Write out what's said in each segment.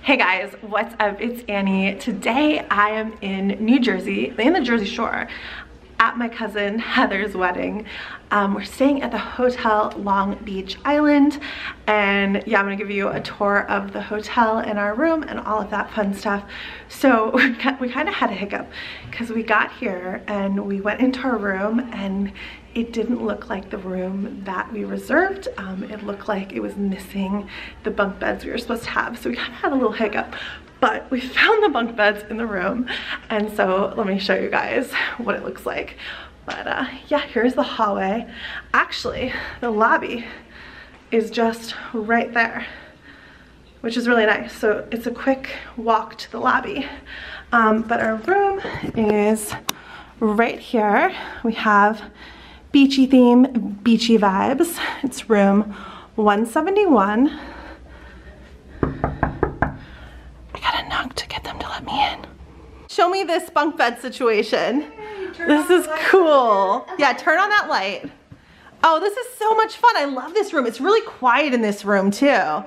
Hey guys, what's up? It's Annie. Today I am in New Jersey, in the Jersey Shore, at my cousin Heather's wedding. We're staying at the Hotel Long Beach Island, and yeah, I'm gonna give you a tour of the hotel and our room and all of that fun stuff. So we kind of had a hiccup because we got here and we went into our room and it didn't look like the room that we reserved. It looked like it was missing the bunk beds we were supposed to have. So we kind of had a little hiccup, but we found the bunk beds in the room. And so let me show you guys what it looks like. But yeah, here's the hallway. Actually, the lobby is just right there, which is really nice. So it's a quick walk to the lobby. But our room is right here. We have beachy theme, beachy vibes. It's room 171. I gotta knock to get them to let me in. Show me this bunk bed situation. This is cool. Yeah, turn on that light. Oh, this is so much fun. I love this room. It's really quiet in this room too.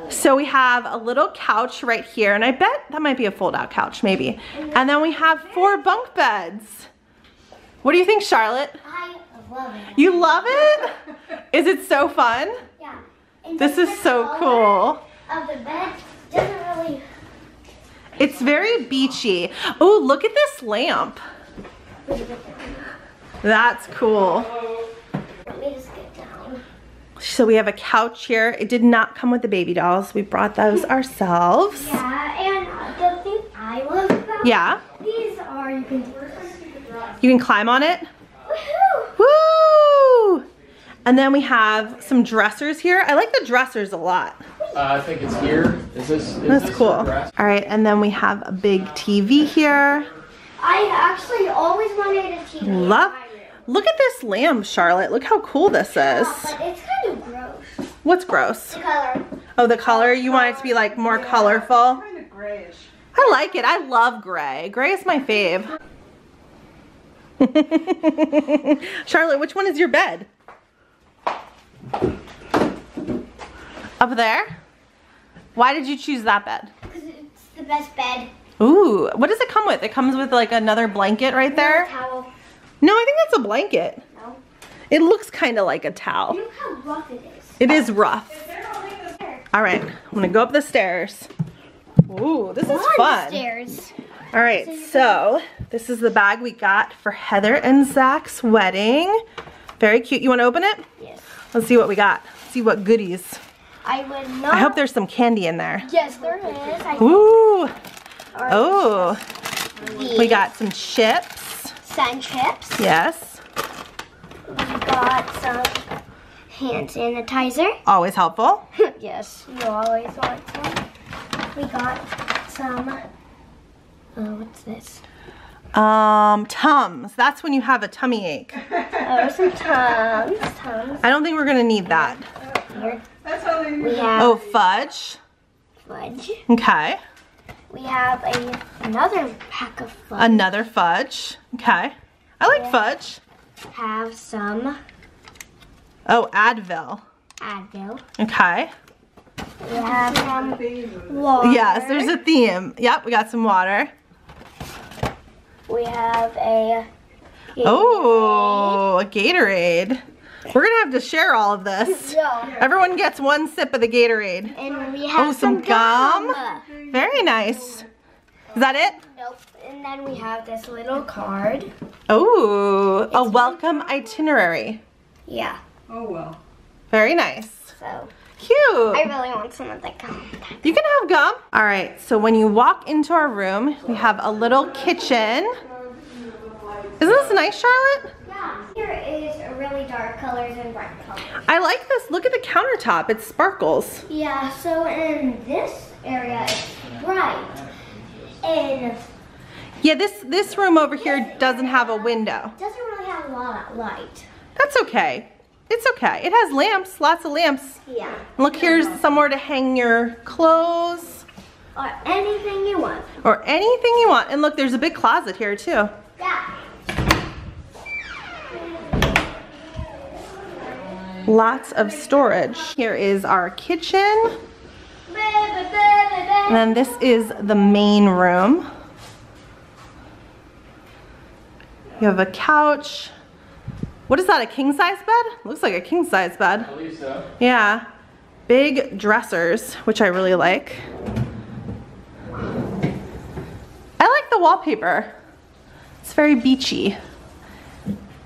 So we have a little couch right here, and I bet that might be a fold-out couch, maybe. And then we have 4 bunk beds. What do you think, Charlotte? I love it. You love it? Is it so fun? Yeah. And This is so cool. Of the bed doesn't really. It's very beachy. Oh, look at this lamp. That's cool. Let me just get down. So we have a couch here. It did not come with the baby dolls. We brought those ourselves. Yeah, and the thing I love about these are You can climb on it. Woohoo! Woo! And then we have some dressers here. I like the dressers a lot. I think it's here. That's Cool. All right, and then we have a big TV here. I actually always wanted a TV. Look at this lamp, Charlotte. Look how cool this is. But it's kind of gross. What's gross? The color. Oh, the color? You want it to be like more colorful? Kind of grayish. I like it. I love gray. Gray is my fave. Charlotte, which one is your bed? Up there? Why did you choose that bed? Because it's the best bed. Ooh, what does it come with? It comes with like another blanket right there? Towel. No, I think that's a blanket. No. It looks kind of like a towel. Look how rough it is. It is rough. All right, I'm gonna go up the stairs. Ooh, this is fun. Stairs. All right, so this is the bag we got for Heather and Zach's wedding. Very cute. You want to open it? Yes. Let's see what we got. See what goodies. I would not. I hope there's some candy in there. Yes, there is. Ooh. Oh. These. We got some chips. Sun chips. Yes. We got some hand sanitizer. Always helpful. Yes, you always want some. We got some. What's this? Tums. That's when you have a tummy ache. Oh, some Tums. I don't think we're gonna need that. Here. That's how they We have Oh, fudge. fudge. Okay. We have another pack of fudge. Another fudge. Okay. I like fudge. Have some Oh, Advil. Advil. Okay. We have some water. Yes, there's a theme. Yep, we got some water. We have a Oh, a Gatorade. We're gonna have to share all of this. Yeah. Everyone gets one sip of the Gatorade. And we have some gum. Very nice. Is that it? Nope. And then we have this little card. Oh, a welcome itinerary. Yeah. Oh well. Very nice. So Cute. I really want some of that gum. You can have gum. All right, so when you walk into our room, we have a little kitchen. Isn't this nice, Charlotte? Yeah. Here is a really dark colors and bright colors. I like this. Look at the countertop. It sparkles. Yeah, so in this area it's bright. And Yeah, this room over here doesn't have a window. it doesn't really have a lot of light. That's okay. It's okay. It has lamps, lots of lamps. Yeah. Look, here's somewhere to hang your clothes. Or anything you want. Or anything you want. And look, there's a big closet here too. Yeah. Lots of storage. Here is our kitchen. And then this is the main room. You have a couch. What is that, a king size bed? Looks like a king size bed. I believe so. Yeah. Big dressers, which I really like. I like the wallpaper. It's very beachy.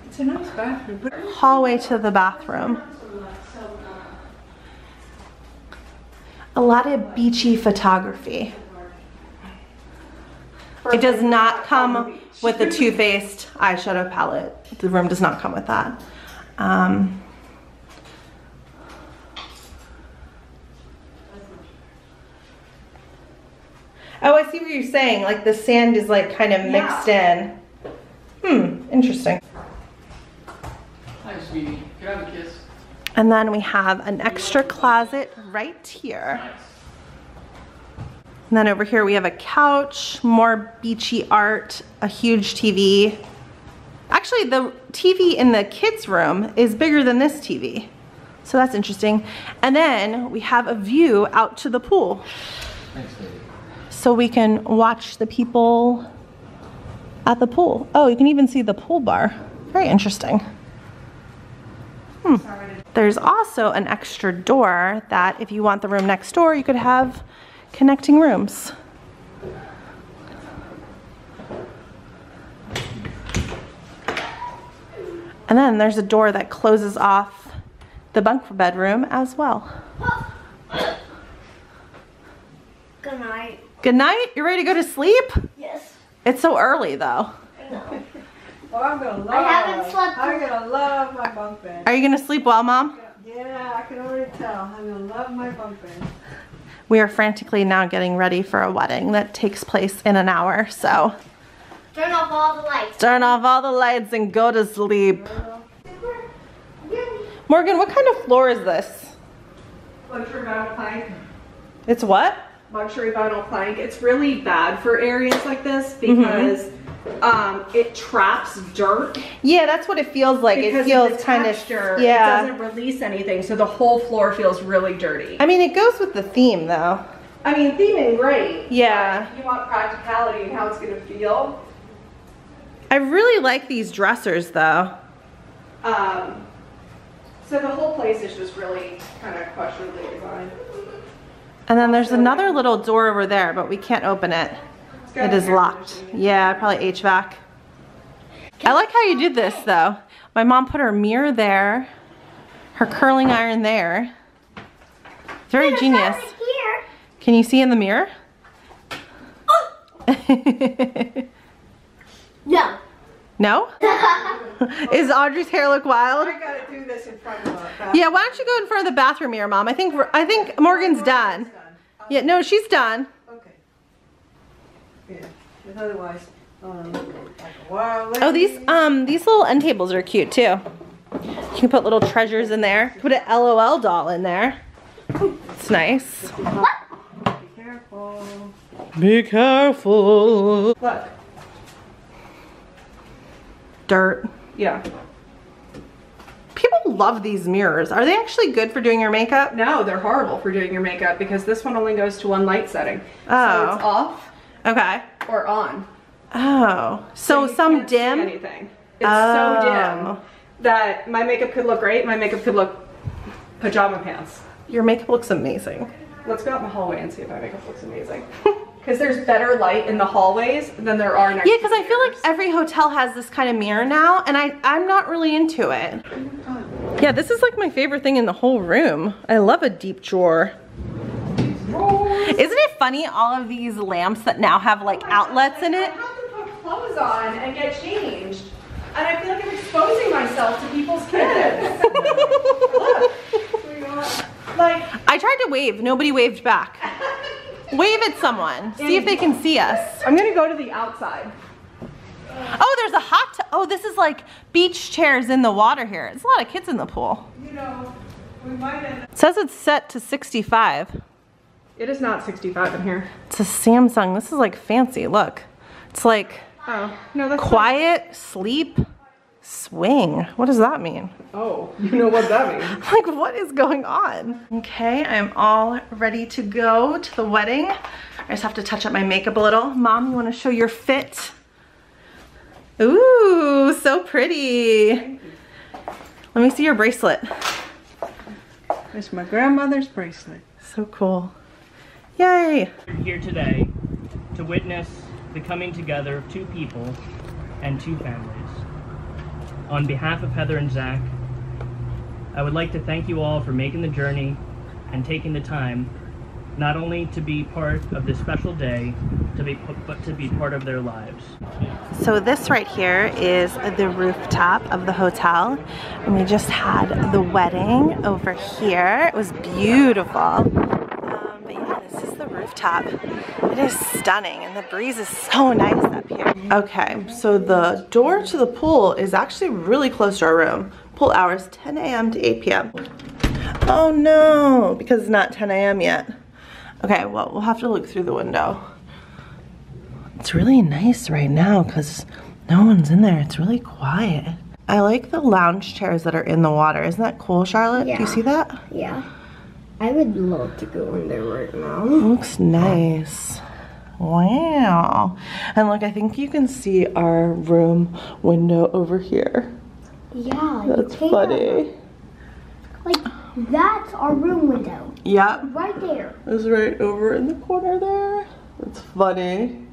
It's a nice bathroom. Hallway to the bathroom. A lot of beachy photography. It does not come with the Too Faced eyeshadow palette. The room does not come with that. Oh, I see what you're saying. Like the sand is like kind of mixed in. Interesting. Hi, sweetie. Can I have a kiss? And then we have an extra closet right here. Nice. And then over here we have a couch, more beachy art, a huge TV. Actually, the TV in the kids' room is bigger than this TV. So that's interesting. And then we have a view out to the pool. Thanks, baby. So we can watch the people at the pool. Oh, you can even see the pool bar. Very interesting. There's also an extra door that if you want the room next door, you could have connecting rooms. And then there's a door that closes off the bunk bedroom as well. Good night. Good night. You ready to go to sleep? Yes. It's so early though. I know. Well, I'm gonna love. I haven't slept. I'm gonna love my bunk bed. Are you gonna sleep well, Mom? Yeah, I can already tell. I'm gonna love my bunk bed. We are frantically now getting ready for a wedding that takes place in an hour, so. Turn off all the lights. Turn off all the lights and go to sleep. Morgan, what kind of floor is this? Luxury vinyl plank. It's what? Luxury vinyl plank. It's really bad for areas like this because it traps dirt. Yeah, that's what it feels like. Because it feels of the kind texture, of, yeah. It doesn't release anything, so the whole floor feels really dirty. I mean, it goes with the theme though. I mean, theming great. Yeah. But you want practicality and how it's gonna feel. I really like these dressers though. So the whole place is just really kind of questionably designed. And then there's another little door over there, but we can't open it. It is locked. Yeah, probably HVAC. I like how you did this though. My mom put her mirror there, her curling iron there. Very genius. Here. Can you see in the mirror? No. No? Is Audrey's hair look wild? I gotta do this in front of her. Yeah, why don't you go in front of the bathroom mirror, Mom? I think Morgan's done. Yeah, no, she's done. Okay. Yeah. Because otherwise, look like a wild Oh, lady. these little end tables are cute too. You can put little treasures in there. Put an LOL doll in there. It's nice. Be careful. Be careful. Look. Dirt. Yeah. People love these mirrors. Are they actually good for doing your makeup? No, they're horrible for doing your makeup because this one only goes to one light setting. Oh. So it's off Okay. or on. Oh. So you some can't see dim? anything. It's so Oh. dim that my makeup could look great. My makeup could look pajama pants. Your makeup looks amazing. Let's go out in the hallway and see if my makeup looks amazing. Because there's better light in the hallways than there are next Yeah, to because I feel like mirrors. every hotel has this kind of mirror now, and I'm not really into it. Yeah, this is like my favorite thing in the whole room. I love a deep drawer. Isn't it funny, all of these lamps that now have like outlets in I it? have to put clothes on and get changed. And I feel like I'm exposing myself to people's kids. Look. Like, I tried to wave, nobody waved back. Wave at someone, see if they can see us. I'm gonna go to the outside. Oh, there's a hot tub. Oh, this is like beach chairs in the water here. There's a lot of kids in the pool. You know, we might end It says it's set to 65. It is not 65 in here. It's a Samsung. This is like fancy, look. It's like Oh, no, that's quiet, sleep. swing. What does that mean? Oh, you know what that means. Like, what is going on? Okay, I'm all ready to go to the wedding. I just have to touch up my makeup a little. Mom, you want to show your fit? Ooh, so pretty. Let me see your bracelet. It's my grandmother's bracelet. So cool. Yay. We're here today to witness the coming together of two people and two families. On behalf of Heather and Zach, I would like to thank you all for making the journey and taking the time not only to be part of this special day, but to be part of their lives. So this right here is the rooftop of the hotel, and we just had the wedding over here. It was beautiful. But yeah, this is the rooftop. It is stunning, and the breeze is so nice up here. Okay, so the door to the pool is actually really close to our room. Pool hours 10 a.m. to 8 p.m. Oh no, because it's not 10 a.m. yet. Okay, well, we'll have to look through the window. It's really nice right now because no one's in there. It's really quiet. I like the lounge chairs that are in the water. Isn't that cool, Charlotte? Yeah. Do you see that? Yeah. I would love to go in there right now. It looks nice. Wow. And look, I think you can see our room window over here. Yeah, That's funny. Like, that's our room window. Yep. Right there. It's right over in the corner there. That's funny.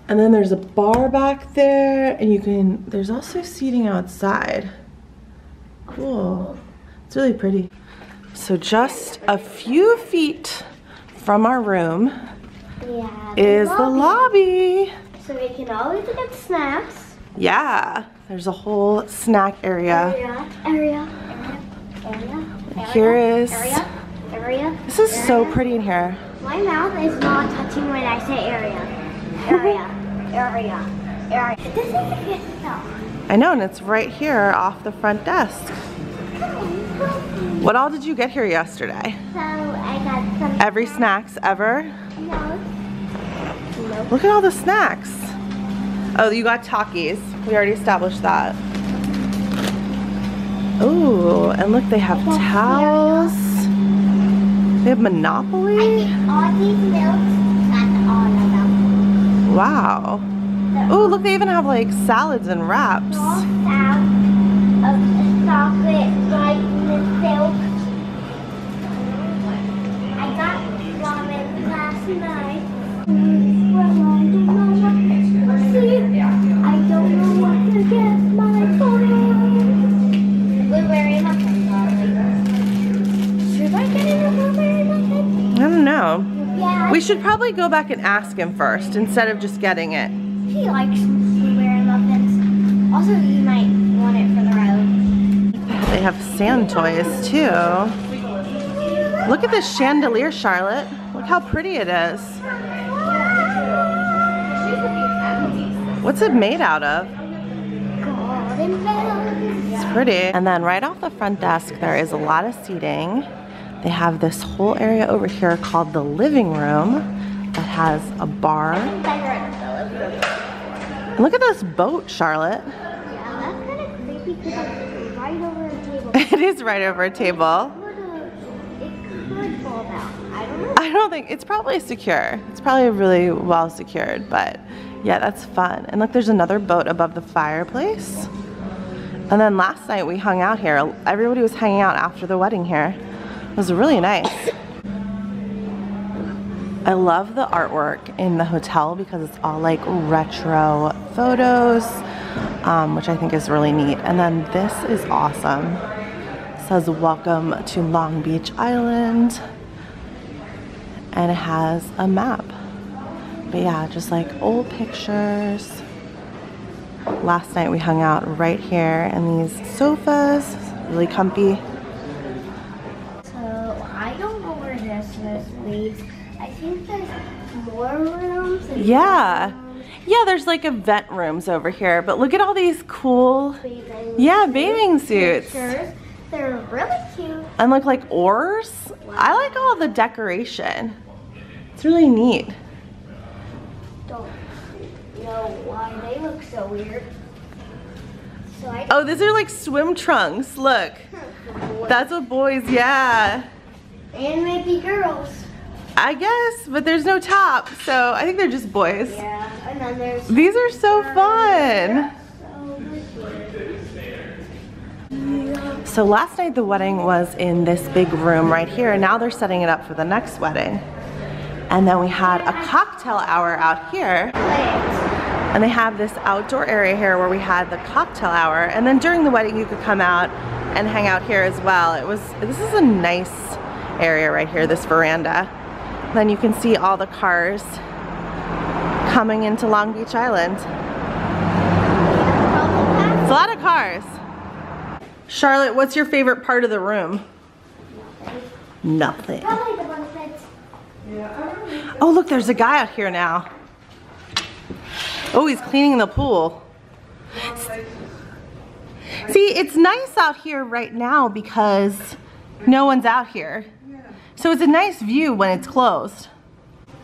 And then there's a bar back there, and there's also seating outside. Cool. It's really pretty. So just a few feet from our room is the lobby. So we can always get snacks. Yeah, there's a whole snack area. Area. Here is, Area. this is so pretty in here. My mouth is not touching when I say area. Area. This is a good stuff. I know, and it's right here off the front desk. What all did you get here yesterday? So I got some. Every snacks ever? No. Look at all the snacks. Oh, you got Takis. We already established that. Oh, and look, they have towels. They have Monopoly. I think all these milks got all of them. Wow. Oh, look, they even have like salads and wraps. All sound of chocolate, white milk. I got ramen last night. I don't know what to get my boy. Blueberry muffins. Should I get him a blueberry muffin? I don't know. Yeah. We should probably go back and ask him first instead of just getting it. He likes blueberry muffins. Also, you might want it for the road. They have sand toys too. Look at this chandelier, Charlotte. Look how pretty it is. What's it made out of? Golden bells. It's pretty. And then right off the front desk, there is a lot of seating. They have this whole area over here called the living room that has a bar. And look at this boat, Charlotte. Yeah, that's kind of creepy because it's right over a table. It is right over a table. It could fall down. I don't know. I don't think, it's probably secure. It's probably really well secured, but yeah, that's fun. And look, there's another boat above the fireplace. And then last night we hung out here. Everybody was hanging out after the wedding here. It was really nice. I love the artwork in the hotel because it's all like retro photos, which I think is really neat. And then this is awesome. It says welcome to Long Beach Island. And it has a map. But yeah, just like old pictures. Last night we hung out right here in these sofas, really comfy. So I don't know where this leads. I think there's more rooms. And Yeah. Yeah, there's like event rooms over here, but look at all these cool, bathing suits. Pictures. They're really cute. And look like oars. I like all the decoration. It's really neat. Don't know why they look so weird. So I Oh, these are like swim trunks. Look. That's what boys, yeah. and maybe girls. I guess, but there's no top, so I think they're just boys. Yeah, and then there's. These are so fun. So last night the wedding was in this big room right here, and now they're setting it up for the next wedding. And then we had a cocktail hour out here. And they have this outdoor area here where we had the cocktail hour, and then during the wedding you could come out and hang out here as well. This is a nice area right here, this veranda. Then you can see all the cars coming into Long Beach Island. It's a lot of cars. Charlotte, what's your favorite part of the room? Nothing. Probably the bunk beds. Oh look, there's a guy out here now. Oh, he's cleaning the pool. See, it's nice out here right now because no one's out here. So it's a nice view when it's closed.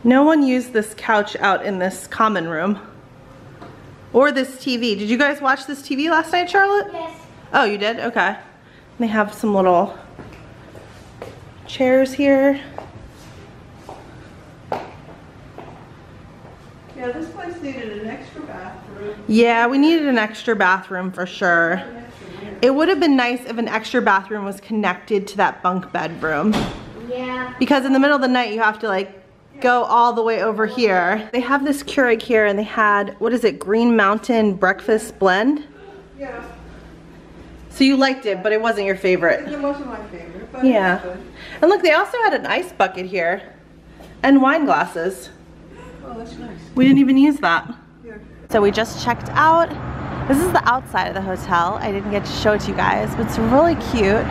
No one used this couch out in this common room. Or this TV. Did you guys watch this TV last night, Charlotte? Yes. Oh, you did? Okay. They have some little chairs here. Yeah, this place needed an extra bathroom. Yeah, we needed an extra bathroom for sure. It would have been nice if an extra bathroom was connected to that bunk bedroom. Yeah. Because in the middle of the night you have to like go all the way over here. They have this Keurig here and they had, what is it, Green Mountain breakfast blend? Yeah, So you liked it, but it wasn't your favorite. it wasn't my favorite, but Yeah. it was good. And look, they also had an ice bucket here and wine glasses. Oh, that's nice. We didn't even use that. Yeah. So we just checked out. This is the outside of the hotel. I didn't get to show it to you guys, but it's really cute.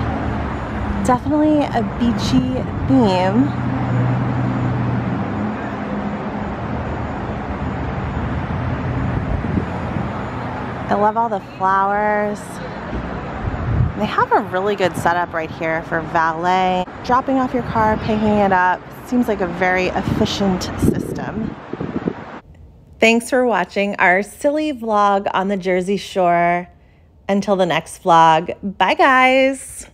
Definitely a beachy theme. I love all the flowers. They have a really good setup right here for valet. Dropping off your car, picking it up. Seems like a very efficient system. Thanks for watching our silly vlog on the Jersey Shore. Until the next vlog, bye guys.